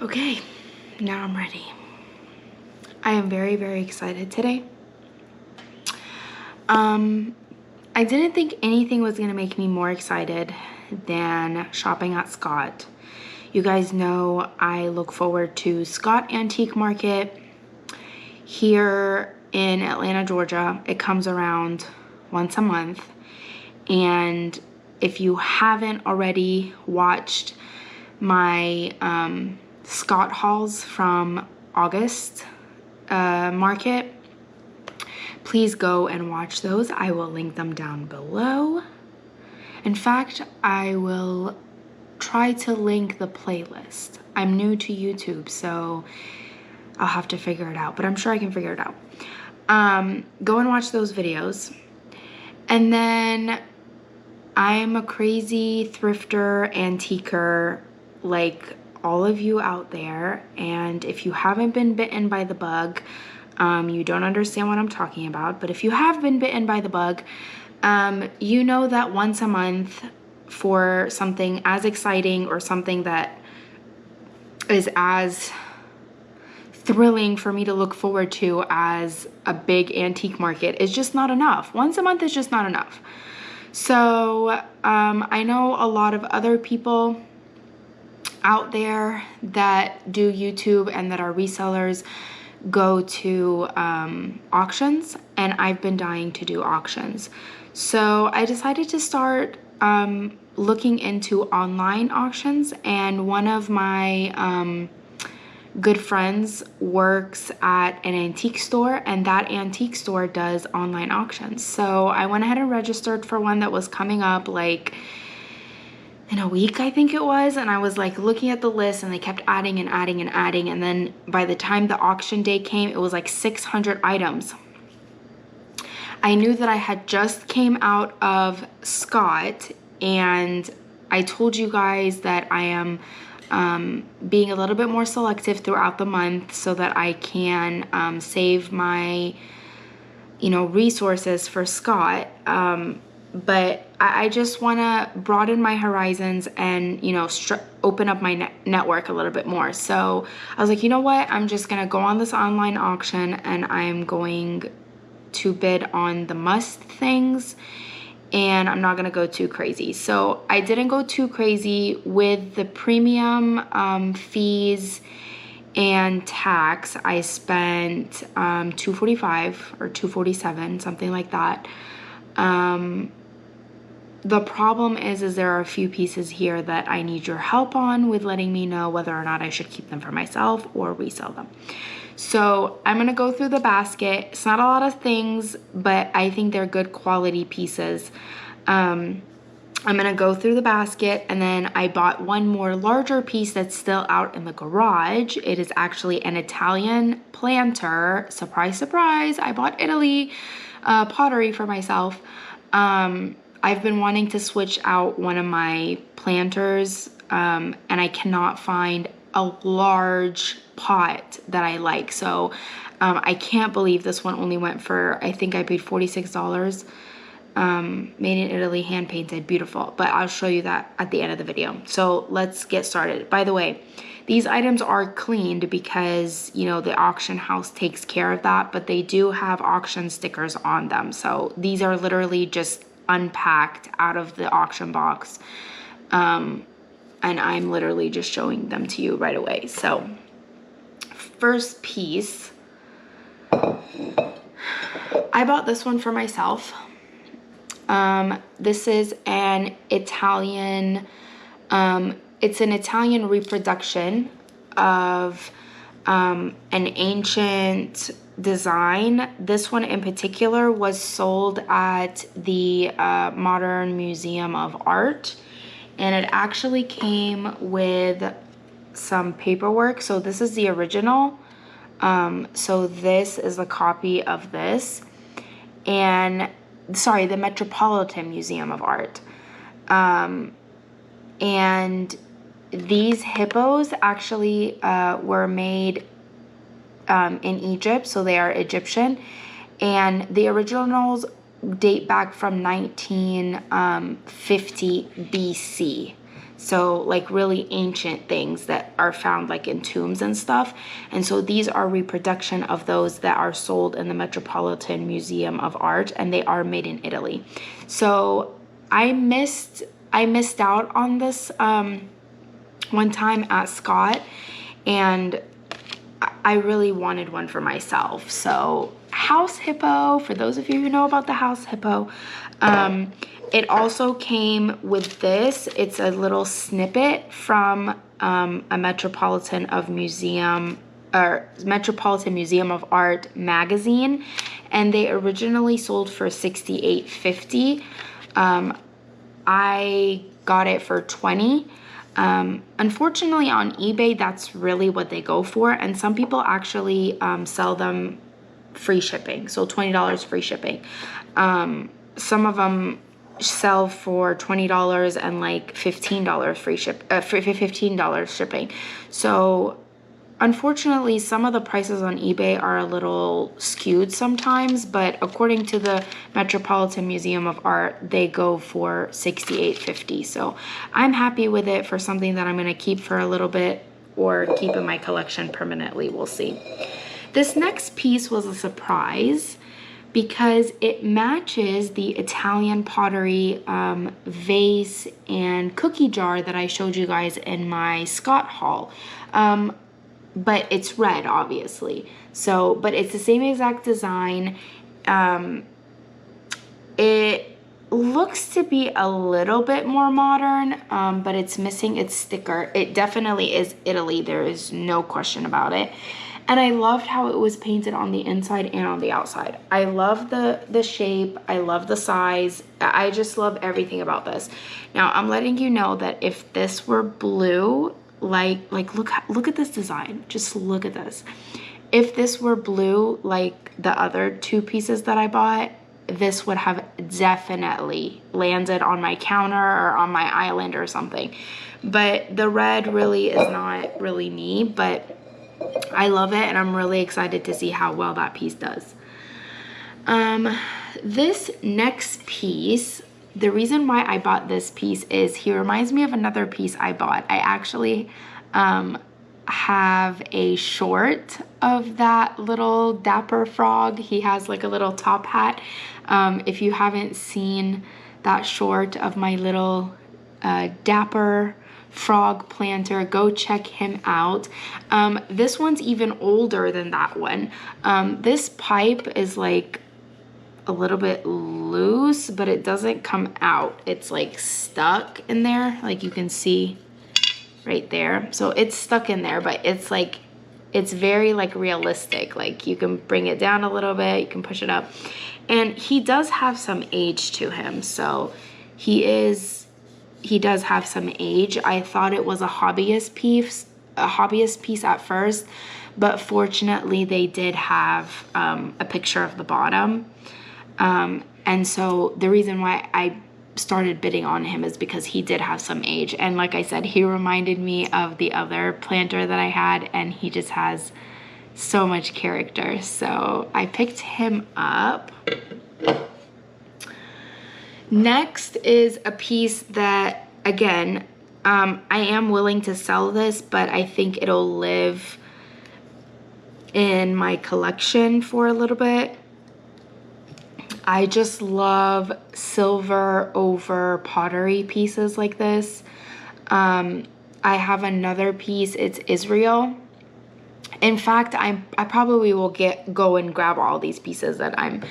Okay, now I'm ready. I am very, very excited today. I didn't think anything was gonna make me more excited than shopping at Scott. You guys know I look forward to Scott Antique Market here in Atlanta, Georgia. It comes around once a month. And if you haven't already watched my Scott hauls from August market, please go and watch those. I will link them down below. In fact, I will try to link the playlist. I'm new to YouTube, so I'll have to figure it out, but I'm sure I can figure it out. Go and watch those videos. And then I'm a crazy thrifter, antiquer, like all of you out there. And if you haven't been bitten by the bug, you don't understand what I'm talking about. But if you have been bitten by the bug, you know that once a month for something as exciting or something that is as thrilling for me to look forward to as a big antique market is just not enough. Once a month is just not enough. So I know a lot of other people out there that do YouTube and that are resellers go to auctions, and I've been dying to do auctions. So I decided to start looking into online auctions, and one of my good friends works at an antique store, and that antique store does online auctions. So I went ahead and registered for one that was coming up like in a week, I think it was, and I was like looking at the list, and they kept adding and adding and adding, and then by the time the auction day came, it was like 600 items. I knew that I had just came out of Scott, and I told you guys that I am being a little bit more selective throughout the month so that I can save my, resources for Scott. But I just want to broaden my horizons and, open up my network a little bit more. So I was like, you know what? I'm just going to go on this online auction, and I'm going to bid on the must things, and I'm not going to go too crazy. So I didn't go too crazy with the premium fees and tax. I spent $245 or $247, something like that. The problem is there are a few pieces here that I need your help on with letting me know whether or not I should keep them for myself or resell them. So I'm going to go through the basket. It's not a lot of things, but I think they're good quality pieces. I'm going to go through the basket, and then I bought one more larger piece that's still out in the garage. It is actually an Italian planter. Surprise, surprise. I bought Italy pottery for myself. I've been wanting to switch out one of my planters, and I cannot find a large pot that I like. So I can't believe this one only went for, I think I paid $46. Made in Italy, hand painted, beautiful. But I'll show you that at the end of the video. So let's get started. By the way, these items are cleaned because, the auction house takes care of that, but they do have auction stickers on them. So these are literally just unpacked out of the auction box. And I'm literally just showing them to you right away. So first piece, I bought this one for myself. This is an Italian, it's an Italian reproduction of an ancient design. This one in particular was sold at the Modern Museum of Art, and it actually came with some paperwork. So this is the original. So this is a copy of this, and sorry, the Metropolitan Museum of Art. And these hippos actually were made in Egypt, so they are Egyptian, and the originals date back from 1950 BC. So like really ancient things that are found like in tombs and stuff. And so these are reproduction of those that are sold in the Metropolitan Museum of Art, and they are made in Italy. So I missed out on this one time at Scott, and I really wanted one for myself. So house hippo, for those of you who know about the house hippo, it also came with this. It's a little snippet from a Metropolitan Museum of Art magazine, and they originally sold for $68.50. I got it for $20. Unfortunately, on eBay, that's really what they go for, and some people actually sell them free shipping, so $20 free shipping. Some of them sell for $20 and like $15 $15 shipping. So unfortunately, some of the prices on eBay are a little skewed sometimes, but according to the Metropolitan Museum of Art, they go for $68.50. So I'm happy with it for something that I'm going to keep for a little bit or keep in my collection permanently. We'll see. This next piece was a surprise because it matches the Italian pottery vase and cookie jar that I showed you guys in my Scott haul. But it's red, obviously. So, but it's the same exact design. It looks to be a little bit more modern, but it's missing its sticker. It definitely is Italy. There is no question about it. And I loved how it was painted on the inside and on the outside. I love the shape. I love the size. I just love everything about this. Now, I'm letting you know that if this were blue, like look at this design. Just look at this. If this were blue, like the other two pieces that I bought, this would have definitely landed on my counter or on my island or something. But the red really is not really me, but I love it, and I'm really excited to see how well that piece does. This next piece, the reason why I bought this piece is he reminds me of another piece I bought. I actually have a short of that little dapper frog. He has like a little top hat. If you haven't seen that short of my little dapper frog planter, go check him out. This one's even older than that one. This pipe is like a little bit loose, but it doesn't come out. It's like stuck in there, like you can see right there. So it's stuck in there, but it's like, it's very like realistic. Like you can bring it down a little bit, you can push it up. And he does have some age to him. So he does have some age. I thought it was a hobbyist piece at first, but fortunately they did have a picture of the bottom. And so the reason why I started bidding on him is because he did have some age. And like I said, he reminded me of the other planter that I had, and he just has so much character. So I picked him up. Next is a piece that, again, I am willing to sell this, but I think it'll live in my collection for a little bit. I just love silver over pottery pieces like this. I have another piece, it's Israel. In fact, I probably will go and grab all these pieces that I'm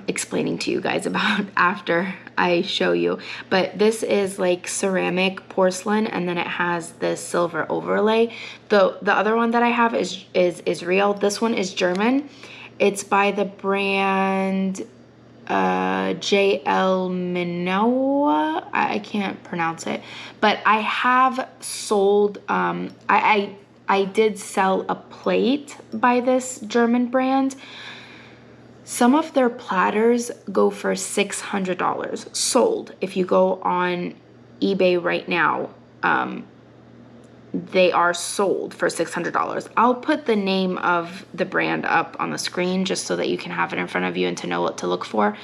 explaining to you guys about after I show you. But this is like ceramic porcelain, and then it has this silver overlay. The other one that I have is Israel. This one is German. It's by the brand JL Minoa. I can't pronounce it, but I have sold, I did sell a plate by this German brand. Some of their platters go for $600 sold. If you go on eBay right now, they are sold for $600. I'll put the name of the brand up on the screen just so that you can have it in front of you and to know what to look for.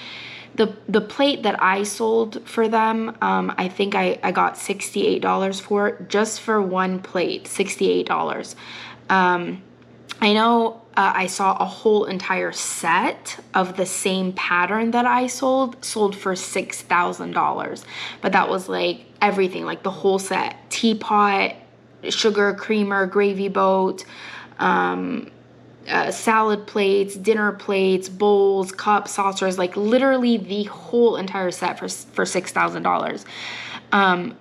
The plate that I sold for them, I think I got $68 for it, just for one plate, $68. I know I saw a whole entire set of the same pattern that I sold for $6,000, but that was like everything, like the whole set: teapot, sugar creamer, gravy boat, salad plates, dinner plates, bowls, cups, saucers, like literally the whole entire set for $6,000.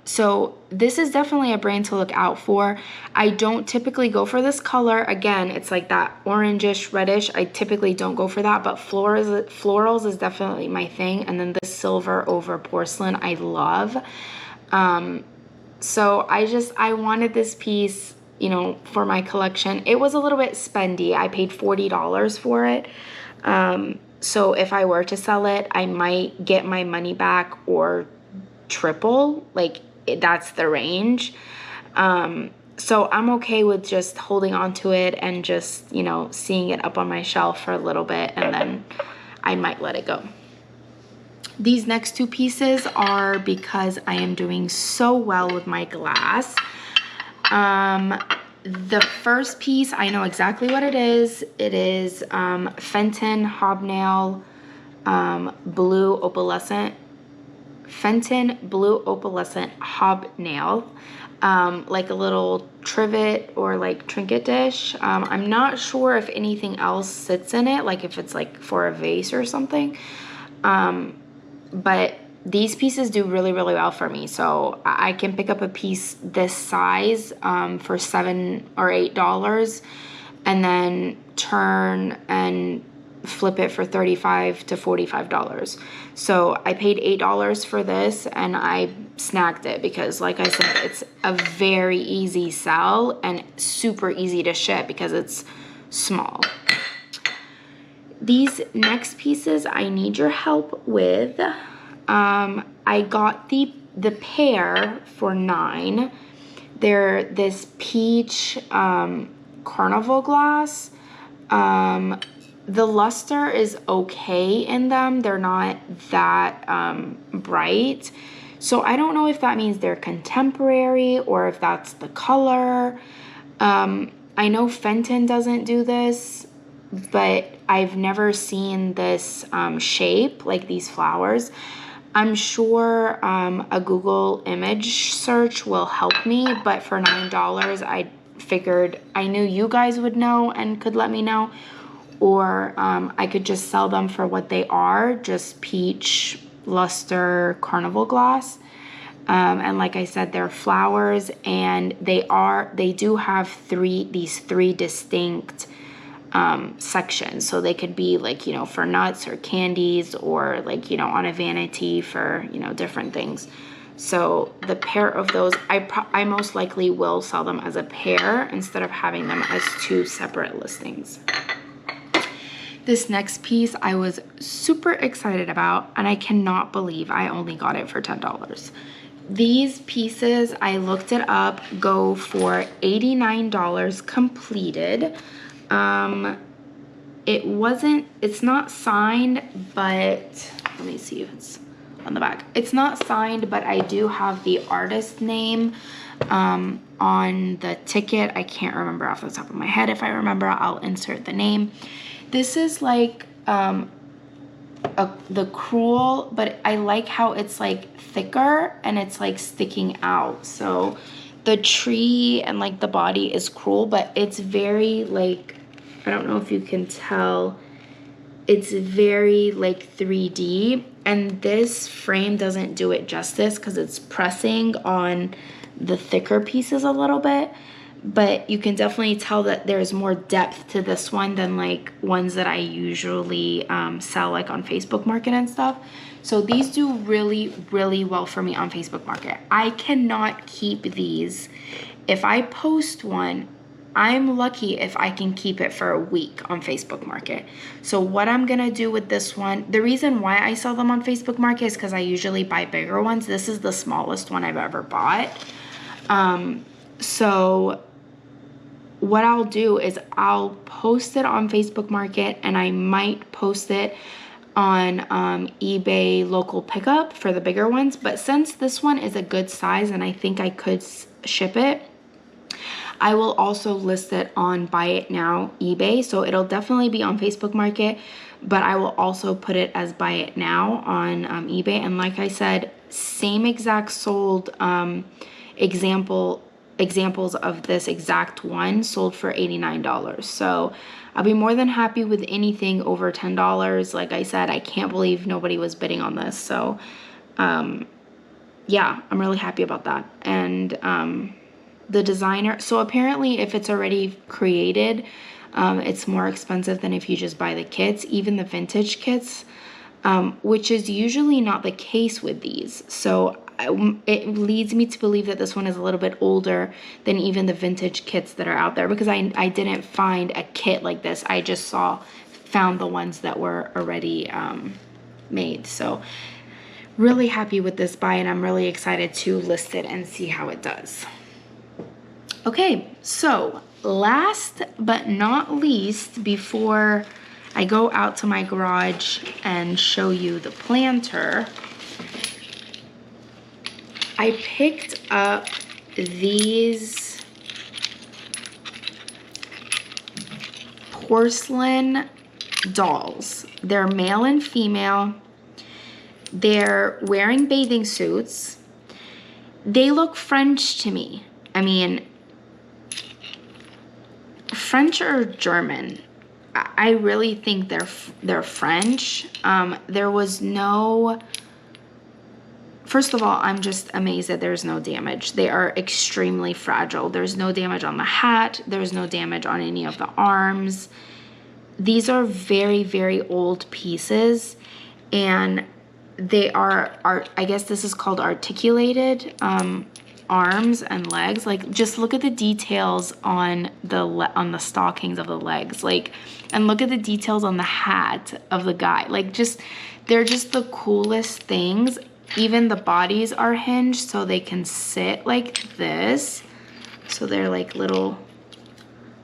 So this is definitely a brand to look out for. I don't typically go for this color. Again, it's like that orangish, reddish. I typically don't go for that, but florals is definitely my thing. And then the silver over porcelain, I love. So I wanted this piece, you know, for my collection. It was a little bit spendy. I paid $40 for it. So if I were to sell it, I might get my money back or triple, like that's the range. So I'm okay with just holding on to it and just, you know, seeing it up on my shelf for a little bit, and then I might let it go. These next two pieces are because I am doing so well with my glass. The first piece, I know exactly what it is. It is Fenton Hobnail Blue Opalescent. Fenton Blue Opalescent Hobnail. Like a little trivet or like trinket dish. I'm not sure if anything else sits in it, like if it's like for a vase or something. But these pieces do really, really well for me. So I can pick up a piece this size for $7 or $8, and then turn and flip it for $35 to $45. So I paid $8 for this, and I snagged it because, like I said, it's a very easy sell and super easy to ship because it's small. These next pieces I need your help with. I got the pair for $9. They're this peach Carnival Glass. The luster is okay in them. They're not that bright. So I don't know if that means they're contemporary or if that's the color. I know Fenton doesn't do this, but I've never seen this shape, like these flowers. I'm sure a Google image search will help me, but for $9, I figured I knew you guys would know and could let me know, or I could just sell them for what they are, just peach luster Carnival Glass. And like I said, they're flowers, and they do have these three distinct sections. So they could be like, you know, for nuts or candies, or like, you know, on a vanity for, you know, different things. So the pair of those, I most likely will sell them as a pair instead of having them as two separate listings. This next piece I was super excited about, and I cannot believe I only got it for $10. These pieces, I looked it up, go for $89 completed. It's not signed, but let me see if it's on the back. It's not signed, but I do have the artist name on the ticket. I can't remember off the top of my head. If I remember, I'll insert the name. This is like the crewel, but I like how it's like thicker and it's like sticking out. So the tree and like the body is crewel, but it's very like, I don't know if you can tell, it's very like 3D, and this frame doesn't do it justice because it's pressing on the thicker pieces a little bit, but you can definitely tell that there's more depth to this one than like ones that I usually sell like on Facebook Market and stuff. So these do really, really well for me on Facebook Market. I cannot keep these. If I post one, I'm lucky if I can keep it for a week on Facebook Market. So what I'm gonna do with this one, the reason why I sell them on Facebook Market is because I usually buy bigger ones. This is the smallest one I've ever bought. So what I'll do is I'll post it on Facebook Market, and I might post it on eBay local pickup for the bigger ones, but since this one is a good size and I think I could ship it, I will also list it on Buy It Now eBay. So it'll definitely be on Facebook Market, but I will also put it as Buy It Now on eBay. And like I said, same exact sold examples of this exact one sold for $89. So I'll be more than happy with anything over $10. Like I said, I can't believe nobody was bidding on this. So yeah, I'm really happy about that. And the designer, so apparently if it's already created, it's more expensive than if you just buy the kits, even the vintage kits, which is usually not the case with these. So it leads me to believe that this one is a little bit older than even the vintage kits that are out there, because I didn't find a kit like this. I just found the ones that were already made. So really happy with this buy, and I'm really excited to list it and see how it does. Okay, so last but not least, before I go out to my garage and show you the planter, I picked up these porcelain dolls. They're male and female. They're wearing bathing suits. They look French to me. I mean, French or German. I really think they're French. There was no... First of all, I'm just amazed that there's no damage. They are extremely fragile. There's no damage on the hat. There's no damage on any of the arms. These are very, very old pieces, and they are I guess this is called articulated arms and legs. Like, just look at the details on the stockings of the legs, like, and look at the details on the hat of the guy. Like, they're just the coolest things. Even the bodies are hinged so they can sit like this. So they're like little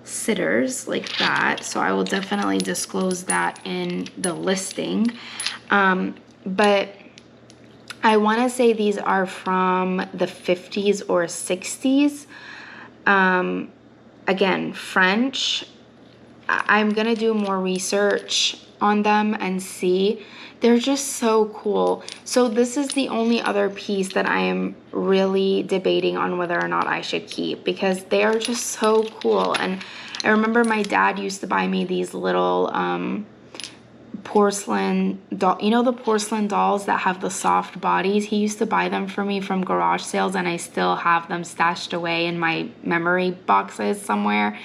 sitters like that. So I will definitely disclose that in the listing. But I want to say these are from the 50s or 60s. Again, French. I'm going to do more research on them and see. They're just so cool. So this is the only other piece that I am really debating on whether or not I should keep, because they are just so cool. And I remember my dad used to buy me these little porcelain doll, you know, the porcelain dolls that have the soft bodies. He used to buy them for me from garage sales, and I still have them stashed away in my memory boxes somewhere.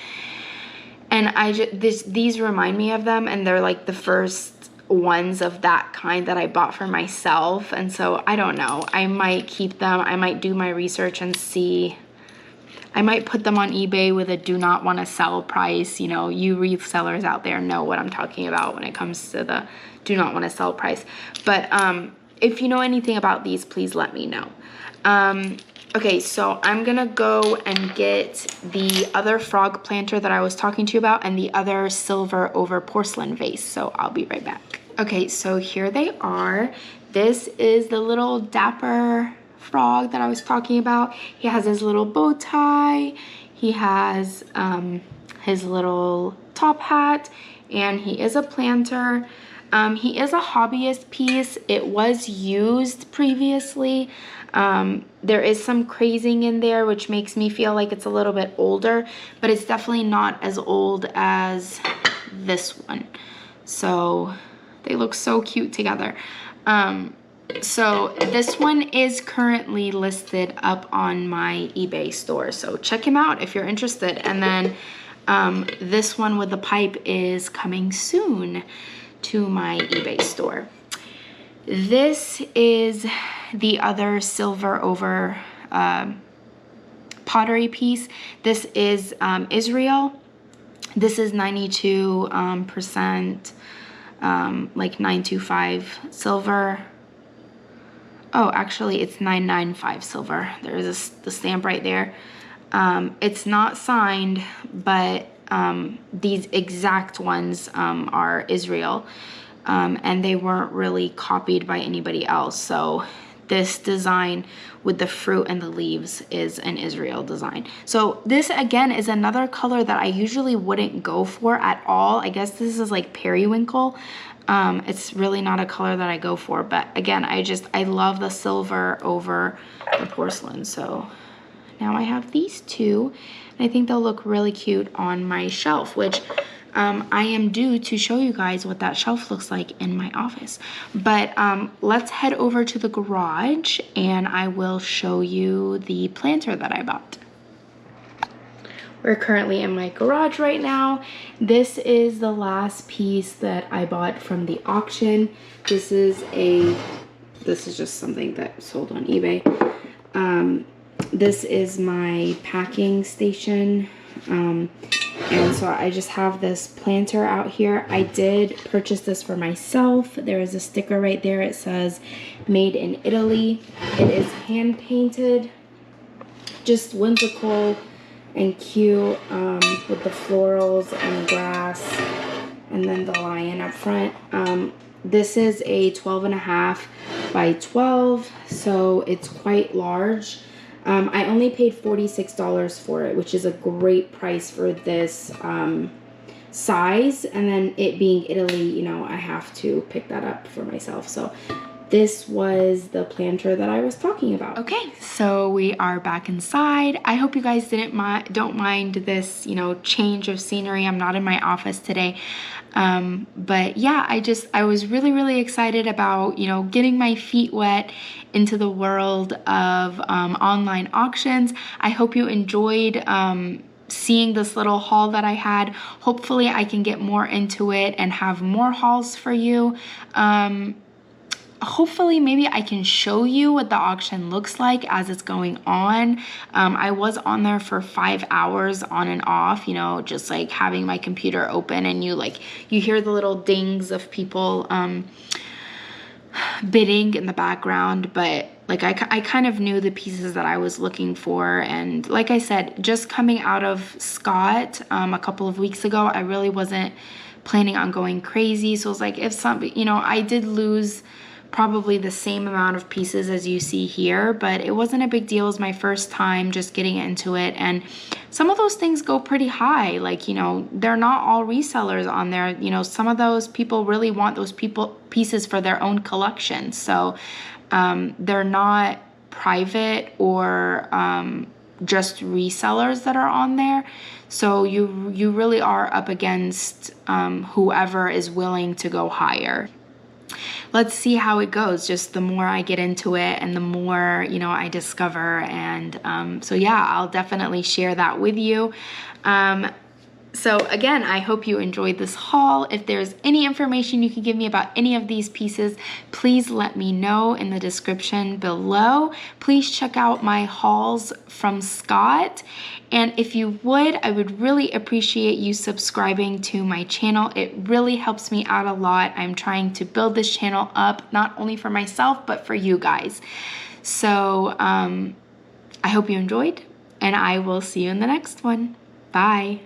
And these remind me of them, and they're like the first ones of that kind that I bought for myself. And so I don't know, I might keep them. I might do my research and see. I might put them on eBay with a do not want to sell price. You know, you resellers out there know what I'm talking about when it comes to the do not want to sell price. But if you know anything about these, please let me know. Okay, so I'm gonna go and get the other frog planter that I was talking to you about, and the other silver over porcelain vase. So I'll be right back. Okay, so here they are. This is the little dapper frog that I was talking about. He has his little bow tie. He has his little top hat, and he is a planter. He is a hobbyist piece. It was used previously. There is some crazing in there, which makes me feel like it's a little bit older, but it's definitely not as old as this one. So they look so cute together. So this one is currently listed up on my eBay store. So check him out if you're interested. And then this one with the pipe is coming soon to my eBay store. This is the other silver over pottery piece. This is Israel. This is 92% like 925 silver. Oh, actually it's 995 silver. There's the stamp right there. It's not signed, but these exact ones are Israel. and they weren't really copied by anybody else. So this design with the fruit and the leaves is an Israel design. So this again is another color that I usually wouldn't go for at all. I guess this is like periwinkle. It's really not a color that I go for, but again, I love the silver over the porcelain. So now I have these two, and I think they'll look really cute on my shelf, which I am due to show you guys what that shelf looks like in my office. But let's head over to the garage and I will show you the planter that I bought. We're currently in my garage right now. This is the last piece that I bought from the auction. This is just something that sold on eBay. This is my packing station. And so I just have this planter out here. I did purchase this for myself. There is a sticker right there. It says made in Italy. It is hand painted, just whimsical and cute, with the florals and glass and then the lion up front. This is a 12.5 by 12, so it's quite large. I only paid $46 for it, which is a great price for this size. And then it being Italy, you know, I have to pick that up for myself. So this was the planter that I was talking about. Okay, so we are back inside. I hope you guys don't mind this, you know, change of scenery. I'm not in my office today. But yeah, I was really excited about, you know, getting my feet wet into the world of online auctions. I hope you enjoyed seeing this little haul that I had. Hopefully I can get more into it and have more hauls for you. Hopefully maybe I can show you what the auction looks like as it's going on. I was on there for 5 hours on and off, you know, just like having my computer open, and you hear the little dings of people bidding in the background, but like I kind of knew the pieces that I was looking for. And like I said, just coming out of Scott a couple of weeks ago, I really wasn't planning on going crazy. So it was like, if something, you know, I did lose probably the same amount of pieces as you see here, but it wasn't a big deal. It was my first time just getting into it, and some of those things go pretty high. Like, you know, they're not all resellers on there. You know, some of those people really want those pieces for their own collection, so they're not private or just resellers that are on there. So you really are up against whoever is willing to go higher. Let's see how it goes. Just the more I get into it and the more, you know, I discover. And so yeah, I'll definitely share that with you. So again, I hope you enjoyed this haul. If there's any information you can give me about any of these pieces, please let me know in the description below. Please check out my hauls from Scott. And if you would, I would really appreciate you subscribing to my channel. It really helps me out a lot. I'm trying to build this channel up, not only for myself, but for you guys. So I hope you enjoyed, and I will see you in the next one. Bye.